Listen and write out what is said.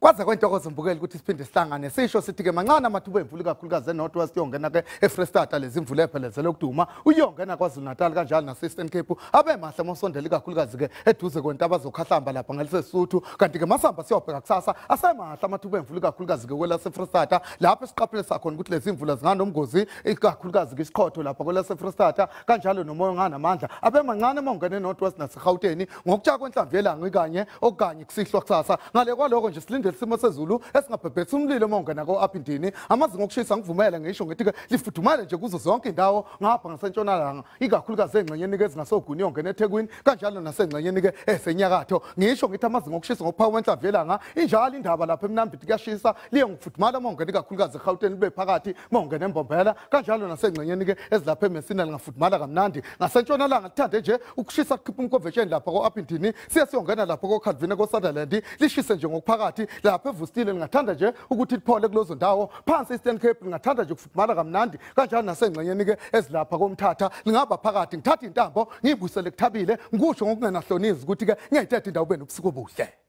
Kwaze kwentokozo mbukeli ukuthi siphinde sihlangane sisho sithi ke mancane amathuba emvula kakhulukazi eNorth West yongena ke eFreystata lezi imvula ephelezele ukuduma uyongena KwaZulu Natal kanjalo naseEastern Cape abe mahle mosondela kakhulukazi ke eduze kwentaba zokhahlamba lapha ngalesesuthu kanti ke masamba siyobheka kusasa asemahle amathuba emvula kakhulukazi ke kwelaseFreystata lapha esiqaphele sakhona ukuthi lezi imvula zinganomgozi ikakhulukazi ke isiqhotho lapha kwelaseFreystata kanjalo nomoya nganamandla abe mancane mongena eNorth West naseGauteng ngokutsha kwenhlamvu yelanga ikanye okanye kusihlwa kusasa ngale kwaloko nje silinde isimo sezulu esingabhebhetha umlilo mongena ko-Apindini amazinga okushisa ngivumela ngisho ngithi ke lifudumale nje kuzo zonke indawo ngapha ngasentshonalanga ikakhulukazi engxenyeni ke ezingasoguni yongena eThekwini kanjalo nasengxenyeni ke esenyakatho ngisho ngithi amazinga okushisa ngophawu kwenhlamvu yelanga injalo indaba lapha eMnambithi kuyashisa liye ngifudumala mongena ikakhulukazi eGauteng libe phakathi mongena eMbombela kanjalo nasengxenyeni ke ezilapha eMessina lingafudumala kamnandi ngasentshonalanga lithande nje ukushisa kukhipha umconvention lapha ko-Apindini siyongena lapha ko-Calvin ko-Sutherland lishise nje ngokuphakathi lapha evustile lingathanda nje ukuthi liphole kulozo ndawo phansi eEastern Cape lingathanda nje ukufudumala kamnandi kanjalo nasengxenyeni ke ezilapha komthatha lingaba phakathi ngithatha intambo ngiyibuyisele kuThabile ngisho ngokungenahlonizi ukuthi ke ngiyayithetha indawo benobusuku obuhle.